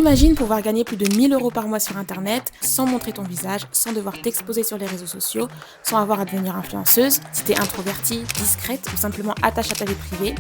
Imagine pouvoir gagner plus de 1 000 € par mois sur internet sans montrer ton visage, sans devoir t'exposer sur les réseaux sociaux, sans avoir à devenir influenceuse. Si t'es introvertie, discrète ou simplement attache à ta vie privée,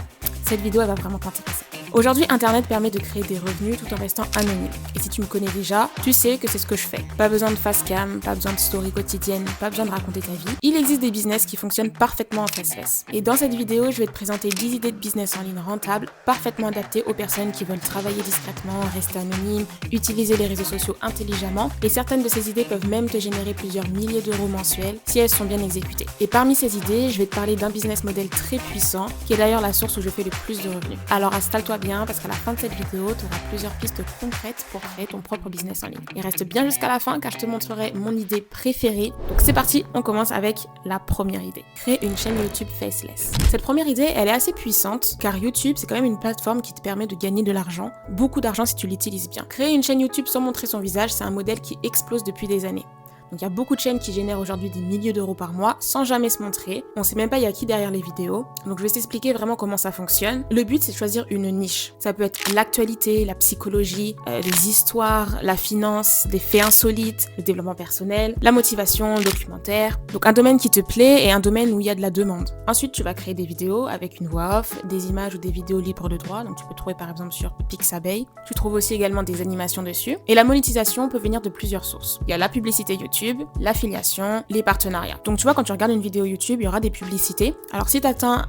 cette vidéo elle va vraiment t'intéresser. Aujourd'hui, Internet permet de créer des revenus tout en restant anonyme. Et si tu me connais déjà, tu sais que c'est ce que je fais. Pas besoin de face cam, pas besoin de story quotidienne, pas besoin de raconter ta vie. Il existe des business qui fonctionnent parfaitement en faceless. Et dans cette vidéo, je vais te présenter 10 idées de business en ligne rentables, parfaitement adaptées aux personnes qui veulent travailler discrètement, rester anonymes, utiliser les réseaux sociaux intelligemment. Et certaines de ces idées peuvent même te générer plusieurs milliers d'euros mensuels si elles sont bien exécutées. Et parmi ces idées, je vais te parler d'un business model très puissant, qui est d'ailleurs la source où je fais le plus de revenus. Alors installe-toi bien parce qu'à la fin de cette vidéo, tu auras plusieurs pistes concrètes pour créer ton propre business en ligne. Et reste bien jusqu'à la fin car je te montrerai mon idée préférée. Donc c'est parti, on commence avec la première idée. Créer une chaîne YouTube faceless. Cette première idée, elle est assez puissante car YouTube, c'est quand même une plateforme qui te permet de gagner de l'argent. Beaucoup d'argent si tu l'utilises bien. Créer une chaîne YouTube sans montrer son visage, c'est un modèle qui explose depuis des années. Donc il y a beaucoup de chaînes qui génèrent aujourd'hui des milliers d'euros par mois sans jamais se montrer. On sait même pas il y a qui derrière les vidéos. Donc je vais t'expliquer vraiment comment ça fonctionne. Le but c'est de choisir une niche. Ça peut être l'actualité, la psychologie, les histoires, la finance, des faits insolites, le développement personnel, la motivation, le documentaire. Donc un domaine qui te plaît et un domaine où il y a de la demande. Ensuite tu vas créer des vidéos avec une voix off, des images ou des vidéos libres de droit. Donc tu peux trouver par exemple sur Pixabay. Tu trouves aussi également des animations dessus. Et la monétisation peut venir de plusieurs sources. Il y a la publicité YouTube, l'affiliation, les partenariats. Donc tu vois, quand tu regardes une vidéo YouTube, il y aura des publicités. Alors si tu atteins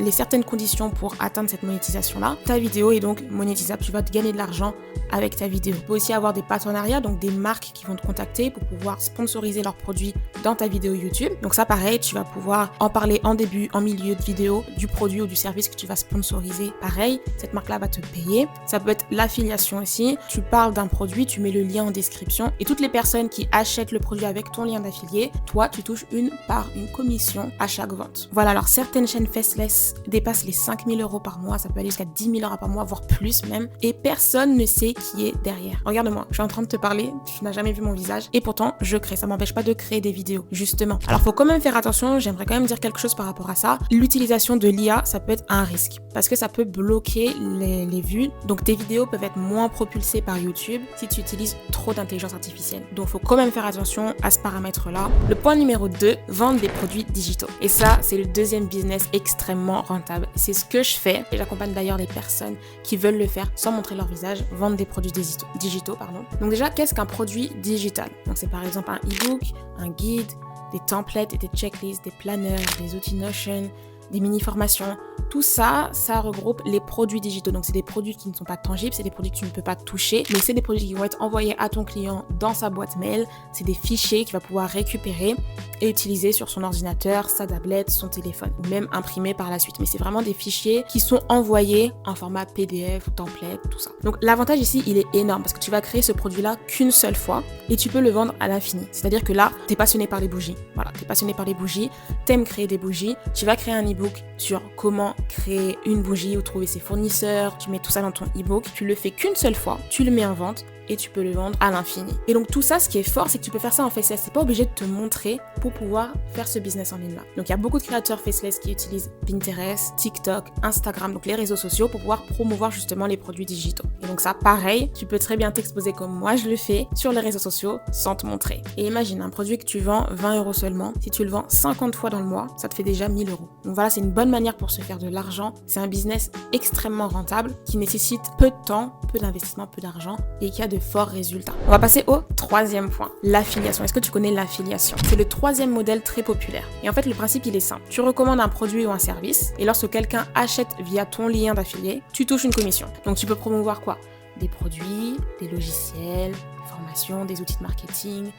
les certaines conditions pour atteindre cette monétisation-là, ta vidéo est donc monétisable. Tu vas te gagner de l'argent avec ta vidéo. Tu peux aussi avoir des partenariats, donc des marques qui vont te contacter pour pouvoir sponsoriser leurs produits dans ta vidéo YouTube. Donc ça pareil, tu vas pouvoir en parler en début, en milieu de vidéo, du produit ou du service que tu vas sponsoriser. Pareil, cette marque-là va te payer. Ça peut être l'affiliation aussi. Tu parles d'un produit, tu mets le lien en description et toutes les personnes qui achètent le produit avec ton lien d'affilié, toi tu touches une commission à chaque vente. Voilà, alors certaines chaînes faceless dépassent les 5 000 € par mois, ça peut aller jusqu'à 10 000 € par mois, voire plus même, et personne ne sait qui est derrière. Regarde-moi, je suis en train de te parler, tu n'as jamais vu mon visage, et pourtant je crée, ça m'empêche pas de créer des vidéos, justement. Alors faut quand même faire attention, j'aimerais quand même dire quelque chose par rapport à ça. L'utilisation de l'IA, ça peut être un risque, parce que ça peut bloquer les vues, donc tes vidéos peuvent être moins propulsées par YouTube si tu utilises trop d'intelligence artificielle. Donc faut quand même faire attention à ce paramètre-là. Le point numéro 2, vendre des produits digitaux. Et ça, c'est le deuxième business extrêmement rentable. C'est ce que je fais et j'accompagne d'ailleurs les personnes qui veulent le faire sans montrer leur visage, vendre des produits digitaux. Donc déjà, qu'est-ce qu'un produit digital? Donc c'est par exemple un e-book, un guide, des templates et des checklists, des planners, des outils Notion, des mini-formations. Tout ça, ça regroupe les produits digitaux. Donc, c'est des produits qui ne sont pas tangibles, c'est des produits que tu ne peux pas toucher, mais c'est des produits qui vont être envoyés à ton client dans sa boîte mail. C'est des fichiers qu'il va pouvoir récupérer et utiliser sur son ordinateur, sa tablette, son téléphone, ou même imprimer par la suite. Mais c'est vraiment des fichiers qui sont envoyés en format PDF, template, tout ça. Donc, l'avantage ici, il est énorme parce que tu vas créer ce produit-là qu'une seule fois et tu peux le vendre à l'infini. C'est-à-dire que là, t'es passionné par les bougies. Voilà, t'es passionné par les bougies, t'aimes créer des bougies, tu vas créer un e-book sur comment créer une bougie ou trouver ses fournisseurs, tu mets tout ça dans ton e-book, tu le fais qu'une seule fois, tu le mets en vente et tu peux le vendre à l'infini. Et donc tout ça, ce qui est fort, c'est que tu peux faire ça en faceless. C'est pas obligé de te montrer pour pouvoir faire ce business en ligne là. Donc il y a beaucoup de créateurs faceless qui utilisent Pinterest, TikTok, Instagram, donc les réseaux sociaux pour pouvoir promouvoir justement les produits digitaux. Et donc ça, pareil, tu peux très bien t'exposer comme moi je le fais sur les réseaux sociaux sans te montrer. Et imagine un produit que tu vends 20 € seulement, si tu le vends 50 fois dans le mois, ça te fait déjà 1 000 €. Donc voilà, c'est une bonne manière pour se faire de l'argent. C'est un business extrêmement rentable qui nécessite peu de temps, peu d'investissement, peu d'argent et qui a de forts résultats. On va passer au troisième point, l'affiliation. Est-ce que tu connais l'affiliation? C'est le troisième modèle très populaire. Et en fait, le principe, il est simple. Tu recommandes un produit ou un service et lorsque quelqu'un achète via ton lien d'affilié, tu touches une commission. Donc, tu peux promouvoir quoi? Des produits, des logiciels, des formations, des outils de marketing.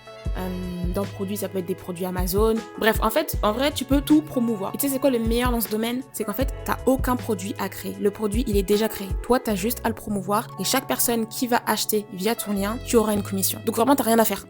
Dans produits, ça peut être des produits Amazon. Bref, en vrai, tu peux tout promouvoir. Et tu sais, c'est quoi le meilleur dans ce domaine? C'est qu'en fait, t'as aucun produit à créer. Le produit, il est déjà créé. Toi, t'as juste à le promouvoir. Et chaque personne qui va acheter via ton lien, tu auras une commission. Donc vraiment, t'as rien à faire.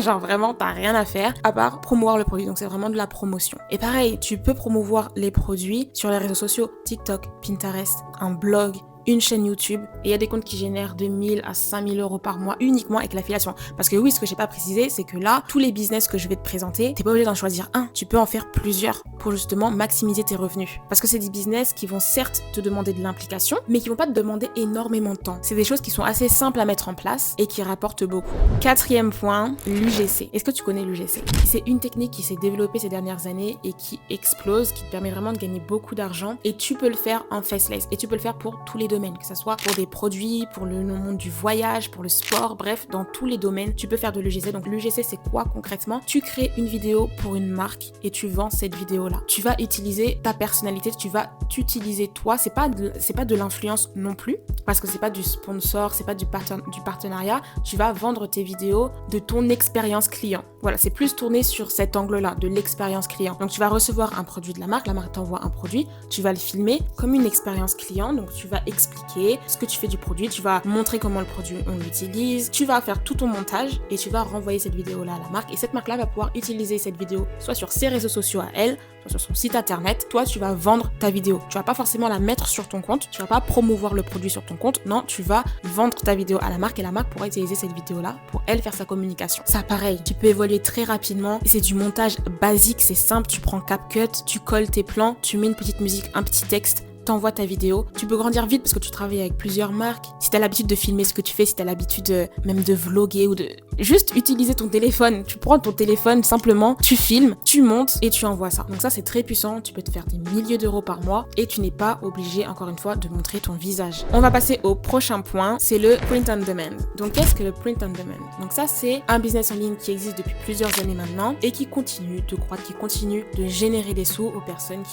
Genre vraiment, t'as rien à faire à part promouvoir le produit. Donc c'est vraiment de la promotion. Et pareil, tu peux promouvoir les produits sur les réseaux sociaux, TikTok, Pinterest, un blog, une chaîne YouTube et il y a des comptes qui génèrent de 1000 à 5000 euros par mois uniquement avec l'affiliation. Parce que oui, ce que j'ai pas précisé, c'est que là, tous les business que je vais te présenter, t'es pas obligé d'en choisir un. Tu peux en faire plusieurs pour justement maximiser tes revenus. Parce que c'est des business qui vont certes te demander de l'implication, mais qui vont pas te demander énormément de temps. C'est des choses qui sont assez simples à mettre en place et qui rapportent beaucoup. Quatrième point, l'UGC. Est-ce que tu connais l'UGC? C'est une technique qui s'est développée ces dernières années et qui explose, qui te permet vraiment de gagner beaucoup d'argent et tu peux le faire en faceless et tu peux le faire pour tous les domaines, que ce soit pour des produits, pour le monde du voyage, pour le sport, bref, dans tous les domaines, tu peux faire de l'UGC. Donc l'UGC, c'est quoi concrètement? Tu crées une vidéo pour une marque et tu vends cette vidéo-là. Tu vas utiliser ta personnalité, tu vas t'utiliser toi. C'est pas de l'influence non plus, parce que c'est pas du sponsor, c'est pas du partenariat. Tu vas vendre tes vidéos de ton expérience client. Voilà, c'est plus tourné sur cet angle-là, de l'expérience client. Donc tu vas recevoir un produit de la marque t'envoie un produit, tu vas le filmer comme une expérience client, donc tu vas expliquer ce que tu fais du produit, tu vas montrer comment le produit on l'utilise, tu vas faire tout ton montage et tu vas renvoyer cette vidéo-là à la marque et cette marque-là va pouvoir utiliser cette vidéo soit sur ses réseaux sociaux à elle, soit sur son site internet. Toi, tu vas vendre ta vidéo. Tu vas pas forcément la mettre sur ton compte, tu vas pas promouvoir le produit sur ton compte, non, tu vas vendre ta vidéo à la marque et la marque pourra utiliser cette vidéo-là pour elle faire sa communication. Ça, pareil, tu peux évoluer très rapidement. C'est du montage basique, c'est simple, tu prends CapCut, tu colles tes plans, tu mets une petite musique, un petit texte, t'envoies ta vidéo. Tu peux grandir vite parce que tu travailles avec plusieurs marques. Si t'as l'habitude de filmer ce que tu fais, si t'as l'habitude même de vlogger ou de juste utiliser ton téléphone, tu prends ton téléphone simplement, tu filmes, tu montes et tu envoies ça. Donc ça, c'est très puissant. Tu peux te faire des milliers d'euros par mois et tu n'es pas obligé, encore une fois, de montrer ton visage. On va passer au prochain point, c'est le print on demand. Donc qu'est-ce que le print on demand? Donc ça, c'est un business en ligne qui existe depuis plusieurs années maintenant et qui continue de croître, qui continue de générer des sous aux personnes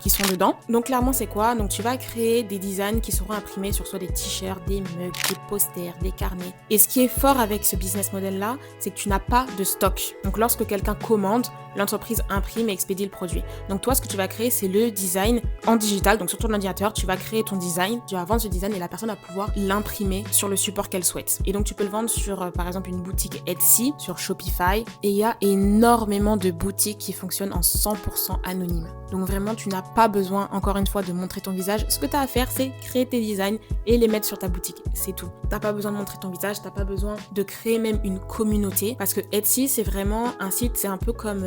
qui sont dedans. Donc clairement, c'est quoi? Donc tu vas créer des designs qui seront imprimés sur soit des t-shirts, des mugs, des posters, des carnets. Et ce qui est fort avec ce business model-là, c'est que tu n'as pas de stock. Donc lorsque quelqu'un commande, l'entreprise imprime et expédie le produit. Donc toi, ce que tu vas créer, c'est le design en digital. Donc sur ton ordinateur, tu vas créer ton design, tu vas vendre ce design et la personne va pouvoir l'imprimer sur le support qu'elle souhaite. Et donc tu peux le vendre sur, par exemple, une boutique Etsy, sur Shopify. Et il y a énormément de boutiques qui fonctionnent en 100% anonyme. Donc vraiment, tu n'as pas besoin, encore une fois, de montrer ton visage. Ce que tu as à faire, c'est créer tes designs et les mettre sur ta boutique. C'est tout. Tu n'as pas besoin de montrer ton visage, tu n'as pas besoin de créer même une communauté. Parce que Etsy, c'est vraiment un site, c'est un peu comme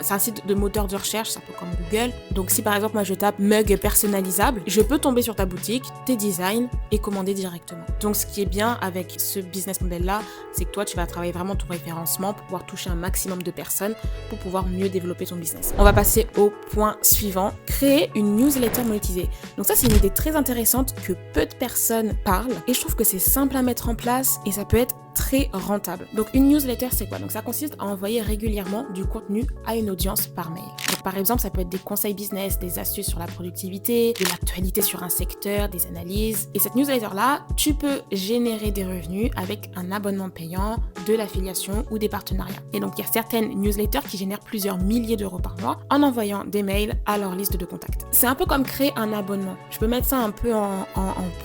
c'est un site de moteur de recherche, c'est un peu comme Google. Donc si par exemple, moi je tape mug personnalisable, je peux tomber sur ta boutique, tes designs et commander directement. Donc ce qui est bien avec ce business model-là, c'est que toi, tu vas travailler vraiment ton référencement pour pouvoir toucher un maximum de personnes pour pouvoir mieux développer ton business. On va passer au point suivant, créer une newsletter monétisée. Donc ça, c'est une idée très intéressante que peu de personnes parlent et je trouve que c'est simple à mettre en place et ça peut être très rentable. Donc une newsletter, c'est quoi? Donc ça consiste à envoyer régulièrement du contenu à une audience par mail. Donc par exemple, ça peut être des conseils business, des astuces sur la productivité, de l'actualité sur un secteur, des analyses. Et cette newsletter-là, tu peux générer des revenus avec un abonnement payant, de l'affiliation ou des partenariats. Et donc il y a certaines newsletters qui génèrent plusieurs milliers d'euros par mois en envoyant des mails à leur liste de contacts. C'est un peu comme créer un abonnement. Je peux mettre ça un peu en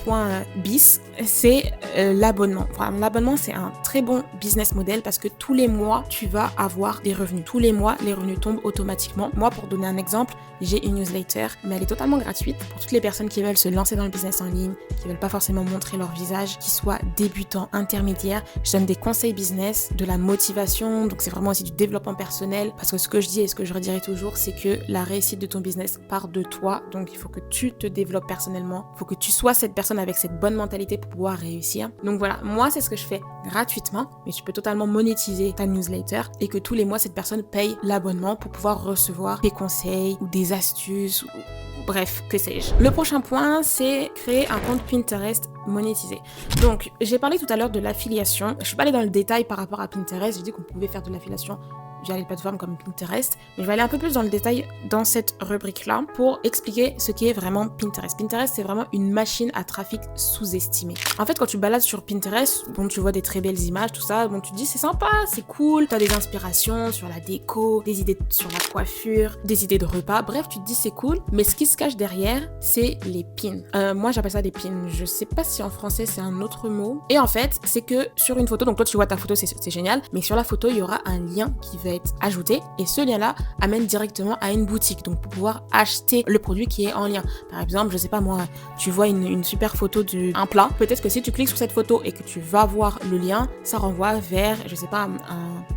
point bis. C'est l'abonnement. Enfin, l'abonnement, c'est un très bon business model parce que tous les mois, tu vas avoir des revenus. Tous les mois, les revenus tombent automatiquement. Moi, pour donner un exemple, j'ai une newsletter, mais elle est totalement gratuite pour toutes les personnes qui veulent se lancer dans le business en ligne, qui veulent pas forcément montrer leur visage, qui soient débutants, intermédiaires. Je donne des conseils business, de la motivation, donc c'est vraiment aussi du développement personnel parce que ce que je dis et ce que je redirai toujours, c'est que la réussite de ton business part de toi. Donc il faut que tu te développes personnellement, il faut que tu sois cette personne avec cette bonne mentalité pour pouvoir réussir. Donc voilà, moi c'est ce que je fais gratuitement, mais tu peux totalement monétiser ta newsletter et que tous les mois cette personne paye l'abonnement pour pouvoir recevoir des conseils ou des astuces ou bref, que sais-je. Le prochain point, c'est créer un compte Pinterest monétisé. Donc, j'ai parlé tout à l'heure de l'affiliation. Je suis pas allée dans le détail par rapport à Pinterest. J'ai dit qu'on pouvait faire de l'affiliation via les plateformes comme Pinterest, mais je vais aller un peu plus dans le détail dans cette rubrique-là pour expliquer ce qu'est vraiment Pinterest. Pinterest, c'est vraiment une machine à trafic sous-estimée. En fait, quand tu balades sur Pinterest, bon, tu vois des très belles images, tout ça, bon, tu te dis c'est sympa, c'est cool, tu as des inspirations sur la déco, des idées sur la coiffure, des idées de repas, bref, tu te dis c'est cool, mais ce qui se cache derrière, c'est les pins. Moi, j'appelle ça des pins. Je sais pas si en français c'est un autre mot. Et en fait, c'est que sur une photo, donc toi tu vois ta photo, c'est génial, mais sur la photo, il y aura un lien qui va va être ajouté et ce lien-là amène directement à une boutique. Donc, pour pouvoir acheter le produit qui est en lien. Par exemple, je sais pas moi, tu vois une super photo d'un plat. Peut-être que si tu cliques sur cette photo et que tu vas voir le lien, ça renvoie vers, je sais pas,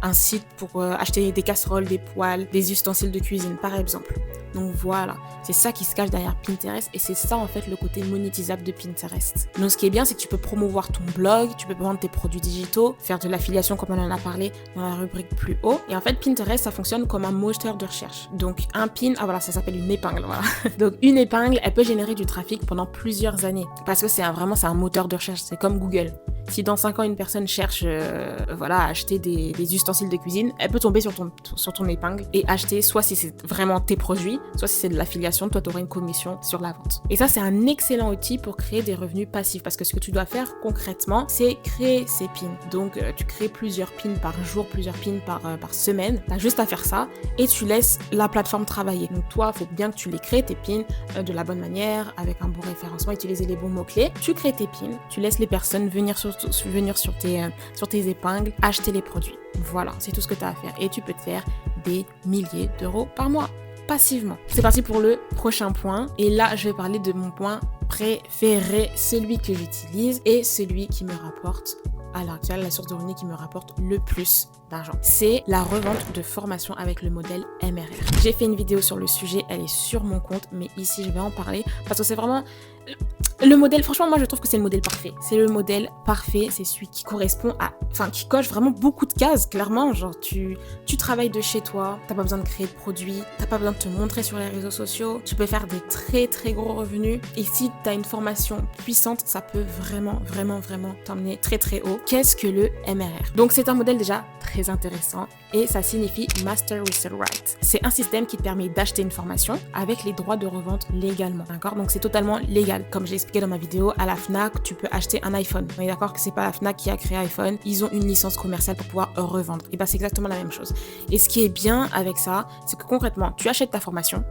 un site pour acheter des casseroles, des poêles, des ustensiles de cuisine, par exemple. Donc voilà, c'est ça qui se cache derrière Pinterest et c'est ça en fait le côté monétisable de Pinterest. Donc ce qui est bien, c'est que tu peux promouvoir ton blog, tu peux vendre tes produits digitaux, faire de l'affiliation comme on en a parlé dans la rubrique plus haut. Et en fait, Pinterest, ça fonctionne comme un moteur de recherche. Donc un pin, voilà, ça s'appelle une épingle, voilà. Donc une épingle, elle peut générer du trafic pendant plusieurs années parce que c'est un moteur de recherche, c'est comme Google. Si dans 5 ans, une personne cherche à acheter des ustensiles de cuisine, elle peut tomber sur ton épingle et acheter, soit si c'est vraiment tes produits, soit si c'est de l'affiliation, toi tu auras une commission sur la vente. Et ça, c'est un excellent outil pour créer des revenus passifs parce que ce que tu dois faire concrètement, c'est créer ces pins. Donc tu crées plusieurs pins par jour, plusieurs pins par semaine. Tu as juste à faire ça et tu laisses la plateforme travailler. Donc toi, il faut bien que tu les crées, tes pins, de la bonne manière, avec un bon référencement, utiliser les bons mots-clés. Tu crées tes pins, tu laisses les personnes venir sur tes épingles, acheter les produits. Voilà, c'est tout ce que tu as à faire. Et tu peux te faire des milliers d'euros par mois, passivement. C'est parti pour le prochain point. Et là, je vais parler de mon point préféré, celui que j'utilise et celui qui me rapporte à l'heure actuelle, la source de revenus qui me rapporte le plus d'argent. C'est la revente de formation avec le modèle MRR. J'ai fait une vidéo sur le sujet, elle est sur mon compte, mais ici, je vais en parler parce que c'est vraiment le modèle. Franchement, moi, je trouve que c'est le modèle parfait. C'est le modèle parfait, c'est celui qui correspond qui coche vraiment beaucoup de cases, clairement. Genre, tu travailles de chez toi, t'as pas besoin de créer de produits, t'as pas besoin de te montrer sur les réseaux sociaux, tu peux faire des très, très gros revenus. Et si t'as une formation puissante, ça peut vraiment, vraiment, vraiment t'emmener très, très haut. Qu'est-ce que le MRR? Donc, c'est un modèle déjà très intéressant et ça signifie Master Resale Right. C'est un système qui te permet d'acheter une formation avec les droits de revente légalement. D'accord? Donc, c'est totalement légal. Comme j'ai expliqué dans ma vidéo, à la Fnac, tu peux acheter un iPhone. On est d'accord que c'est pas la Fnac qui a créé iPhone. Ils ont une licence commerciale pour pouvoir revendre. Et ben, c'est exactement la même chose. Et ce qui est bien avec ça, c'est que concrètement, tu achètes ta formation,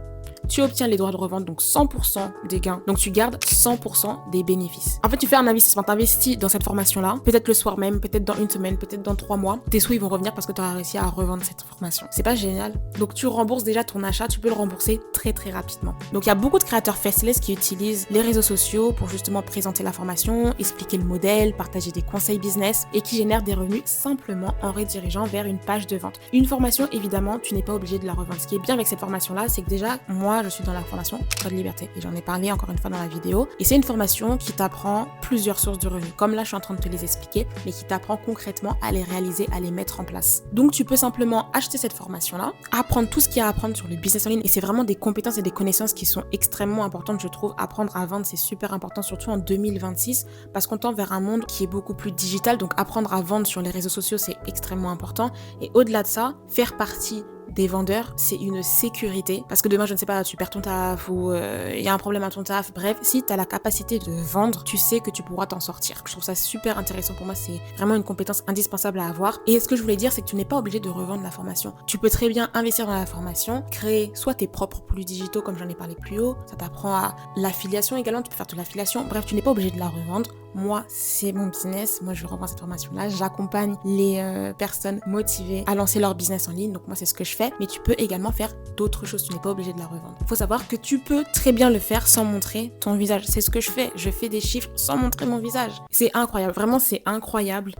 tu obtiens les droits de revente, donc 100% des gains. Donc tu gardes 100% des bénéfices. En fait, tu fais un investissement, tu investis dans cette formation-là, peut-être le soir même, peut-être dans une semaine, peut-être dans 3 mois. Tes sous, ils vont revenir parce que tu as réussi à revendre cette formation. C'est pas génial? Donc tu rembourses déjà ton achat, tu peux le rembourser très très rapidement. Donc il y a beaucoup de créateurs faceless qui utilisent les réseaux sociaux pour justement présenter la formation, expliquer le modèle, partager des conseils business et qui génèrent des revenus simplement en redirigeant vers une page de vente. Une formation, évidemment, tu n'es pas obligé de la revendre. Ce qui est bien avec cette formation-là, c'est que déjà, moi, je suis dans la formation Code Liberté et j'en ai parlé encore une fois dans la vidéo. Et c'est une formation qui t'apprend plusieurs sources de revenus, comme là je suis en train de te les expliquer, mais qui t'apprend concrètement à les réaliser, à les mettre en place. Donc tu peux simplement acheter cette formation-là, apprendre tout ce qu'il y a à apprendre sur le business en ligne et c'est vraiment des compétences et des connaissances qui sont extrêmement importantes, je trouve. Apprendre à vendre, c'est super important, surtout en 2026, parce qu'on tend vers un monde qui est beaucoup plus digital. Donc apprendre à vendre sur les réseaux sociaux, c'est extrêmement important. Et au-delà de ça, faire partie des vendeurs, c'est une sécurité. Parce que demain, je ne sais pas, tu perds ton taf ou il y a un problème à ton taf. Bref, si tu as la capacité de vendre, tu sais que tu pourras t'en sortir. Je trouve ça super intéressant pour moi. C'est vraiment une compétence indispensable à avoir. Et ce que je voulais dire, c'est que tu n'es pas obligé de revendre la formation. Tu peux très bien investir dans la formation, créer soit tes propres produits digitaux, comme j'en ai parlé plus haut. Ça t'apprend à l'affiliation également. Tu peux faire de l'affiliation. Bref, tu n'es pas obligé de la revendre. Moi, c'est mon business. Moi, je revends cette formation-là. J'accompagne les personnes motivées à lancer leur business en ligne. Donc moi, c'est ce que je fais. Mais tu peux également faire d'autres choses. Tu n'es pas obligé de la revendre. Il faut savoir que tu peux très bien le faire sans montrer ton visage. C'est ce que je fais. Je fais des chiffres sans montrer mon visage. C'est incroyable. Vraiment, c'est incroyable.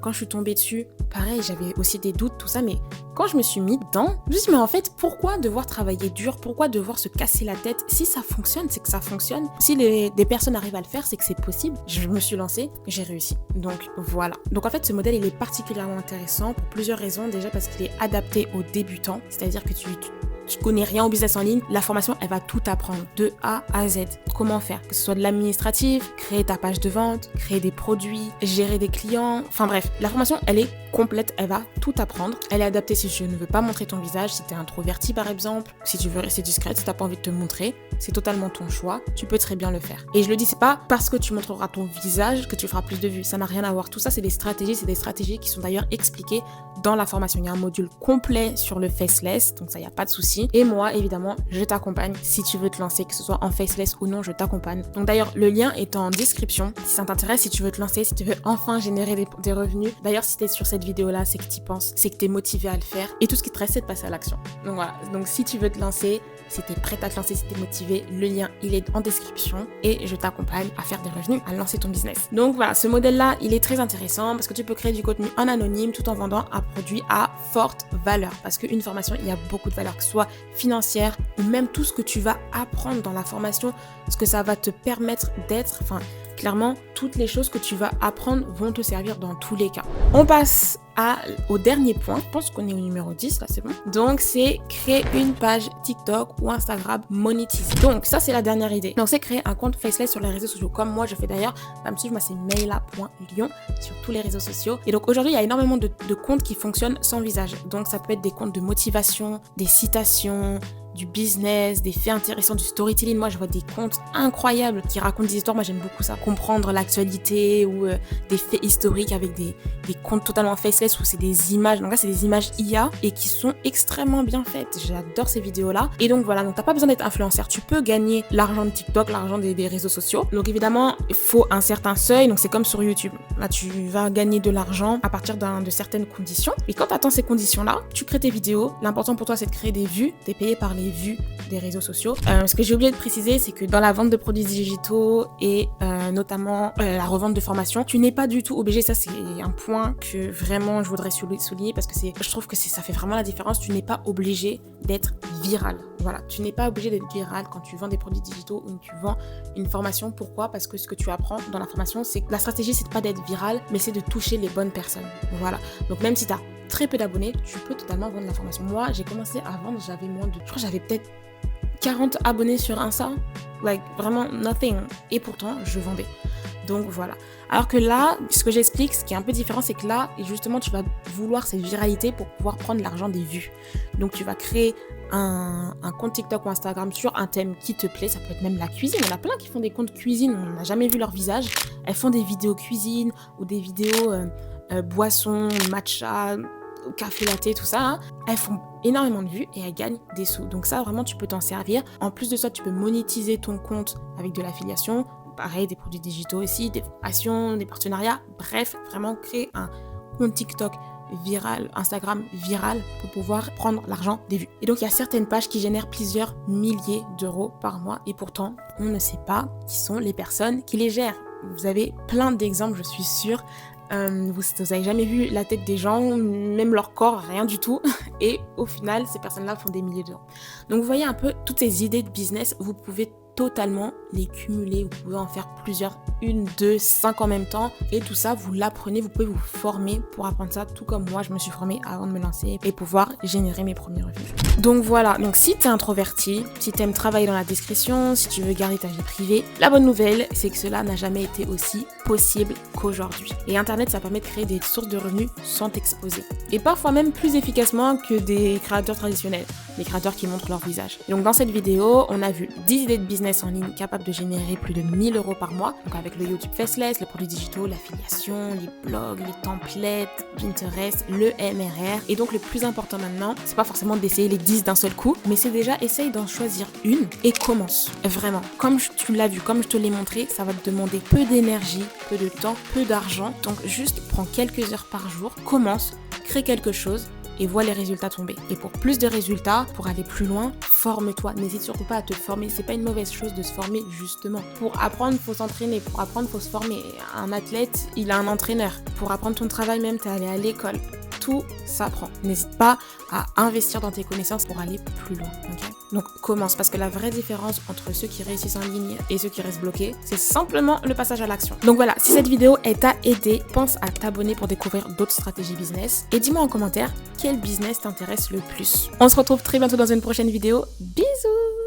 Quand je suis tombée dessus, pareil, j'avais aussi des doutes, tout ça. Mais quand je me suis mis dedans, je me suis dit, mais en fait, pourquoi devoir travailler dur? Pourquoi devoir se casser la tête? Si ça fonctionne, c'est que ça fonctionne. Si des personnes arrivent à le faire, c'est que c'est possible. Je me suis lancée, j'ai réussi. Donc voilà. Donc en fait, ce modèle, il est particulièrement intéressant pour plusieurs raisons. Déjà parce qu'il est adapté aux débutants, c'est-à-dire que tu connais rien au business en ligne, la formation, elle va tout apprendre de A à Z. Comment faire? Que ce soit de l'administratif, créer ta page de vente, créer des produits, gérer des clients. Enfin bref, la formation, elle est complète, elle va tout apprendre. Elle est adaptée si tu ne veux pas montrer ton visage, si tu es introverti par exemple, si tu veux rester discrète, si tu n'as pas envie de te montrer. c'est totalement ton choix, tu peux très bien le faire. Et je le dis, c'est pas parce que tu montreras ton visage que tu feras plus de vues, ça n'a rien à voir. Tout ça, c'est des stratégies qui sont d'ailleurs expliquées dans la formation. Il y a un module complet sur le faceless, donc ça, il n'y a pas de souci. Et moi, évidemment, je t'accompagne si tu veux te lancer, que ce soit en faceless ou non, je t'accompagne. Donc d'ailleurs, le lien est en description. Si ça t'intéresse, si tu veux te lancer, si tu veux enfin générer des revenus. D'ailleurs, si tu es sur cette vidéo-là, c'est que tu y penses, c'est que tu es motivé à le faire. Et tout ce qui te reste, c'est de passer à l'action. Donc voilà, donc si tu veux te lancer, si tu es prête à te lancer, si tu es motivé, le lien, il est en description et je t'accompagne à faire des revenus, à lancer ton business. Donc voilà, ce modèle-là, il est très intéressant parce que tu peux créer du contenu en anonyme tout en vendant un produit à forte valeur. Parce qu'une formation, il y a beaucoup de valeur, que ce soit financière ou même tout ce que tu vas apprendre dans la formation, ce que ça va te permettre d'être, clairement, toutes les choses que tu vas apprendre vont te servir dans tous les cas. On passe au dernier point. Je pense qu'on est au numéro 10, là, c'est bon. Donc, c'est créer une page TikTok ou Instagram monétisée. Donc, ça, c'est la dernière idée. Donc, c'est créer un compte faceless sur les réseaux sociaux, comme moi, je fais d'ailleurs. Va me suivre, moi, c'est Meyla.Lion sur tous les réseaux sociaux. Et donc, aujourd'hui, il y a énormément de comptes qui fonctionnent sans visage. Donc, ça peut être des comptes de motivation, des citations, du business, des faits intéressants, du storytelling. Moi, je vois des comptes incroyables qui racontent des histoires. Moi, j'aime beaucoup ça. Comprendre l'actualité ou des faits historiques avec des comptes totalement faceless où c'est des images. Donc là, c'est des images IA et qui sont extrêmement bien faites. J'adore ces vidéos-là. Et donc, voilà. Donc, t'as pas besoin d'être influenceur. Tu peux gagner l'argent de TikTok, l'argent des réseaux sociaux. Donc, évidemment, il faut un certain seuil. Donc, c'est comme sur YouTube. Là, tu vas gagner de l'argent à partir de certaines conditions. Et quand tu atteins ces conditions-là, tu crées tes vidéos. L'important pour toi, c'est de créer des vues. T'es payé par les vues des réseaux sociaux. Ce que j'ai oublié de préciser, c'est que dans la vente de produits digitaux et notamment la revente de formation, tu n'es pas du tout obligé, ça c'est un point que vraiment je voudrais souligner parce que je trouve que ça fait vraiment la différence, tu n'es pas obligé d'être viral. Voilà, tu n'es pas obligé d'être viral quand tu vends des produits digitaux ou tu vends une formation. Pourquoi ? Parce que ce que tu apprends dans la formation, c'est que la stratégie, c'est de pas d'être viral, mais c'est de toucher les bonnes personnes. Voilà. Donc même si tu as très peu d'abonnés, tu peux totalement vendre la formation. Moi, j'ai commencé à vendre, je crois que j'avais peut-être 40 abonnés sur Insta, vraiment nothing. Et pourtant, je vendais. Donc voilà. Alors que là, ce que j'explique, ce qui est un peu différent, c'est que là, justement, tu vas vouloir cette viralité pour pouvoir prendre l'argent des vues. Donc tu vas créer un compte TikTok ou Instagram sur un thème qui te plaît. Ça peut être même la cuisine. Il y en a plein qui font des comptes cuisine, on n'a jamais vu leur visage. Elles font des vidéos cuisine ou des vidéos boissons, matcha, café latte, tout ça, hein. Elles font énormément de vues et elles gagnent des sous. Donc ça, vraiment, tu peux t'en servir. En plus de ça, tu peux monétiser ton compte avec de l'affiliation. Pareil, des produits digitaux aussi, des formations, des partenariats. Bref, vraiment créer un compte TikTok viral, Instagram viral pour pouvoir prendre l'argent des vues. Et donc, il y a certaines pages qui génèrent plusieurs milliers d'euros par mois et pourtant, on ne sait pas qui sont les personnes qui les gèrent. Vous avez plein d'exemples, je suis sûre. Vous n'avez jamais vu la tête des gens, même leur corps, rien du tout. Et au final, ces personnes-là font des milliers d'euros. Donc vous voyez un peu toutes ces idées de business, vous pouvez totalement les cumuler, vous pouvez en faire plusieurs, 1, 2, 5 en même temps et tout ça vous l'apprenez, vous pouvez vous former pour apprendre ça, tout comme moi je me suis formée avant de me lancer et pouvoir générer mes premiers revenus. Donc voilà, donc si t'es introverti, si t'aimes travailler dans la discrétion, si tu veux garder ta vie privée, la bonne nouvelle c'est que cela n'a jamais été aussi possible qu'aujourd'hui. Et internet ça permet de créer des sources de revenus sans t'exposer et parfois même plus efficacement que des créateurs traditionnels, des créateurs qui montrent leur visage. Et donc dans cette vidéo on a vu 10 idées de business en ligne capable de générer plus de 1000 euros par mois. Donc avec le YouTube Faceless, les produits digitaux, l'affiliation, les blogs, les templates, Pinterest, le MRR. Et donc le plus important maintenant, c'est pas forcément d'essayer les 10 d'un seul coup, mais c'est déjà essaye d'en choisir une et commence. Vraiment, comme tu l'as vu, comme je te l'ai montré, ça va te demander peu d'énergie, peu de temps, peu d'argent. Donc juste prends quelques heures par jour, commence, crée quelque chose et vois les résultats tomber. Et pour plus de résultats, pour aller plus loin, forme-toi. N'hésite surtout pas à te former. C'est pas une mauvaise chose de se former, justement. Pour apprendre, faut s'entraîner. Pour apprendre, faut se former. Un athlète, il a un entraîneur. Pour apprendre ton travail même, t'es allé à l'école. Tout s'apprend. N'hésite pas à investir dans tes connaissances pour aller plus loin. Okay ? Donc commence, parce que la vraie différence entre ceux qui réussissent en ligne et ceux qui restent bloqués, c'est simplement le passage à l'action. Donc voilà, si cette vidéo t'a aidé, pense à t'abonner pour découvrir d'autres stratégies business et dis-moi en commentaire quel business t'intéresse le plus. On se retrouve très bientôt dans une prochaine vidéo. Bisous!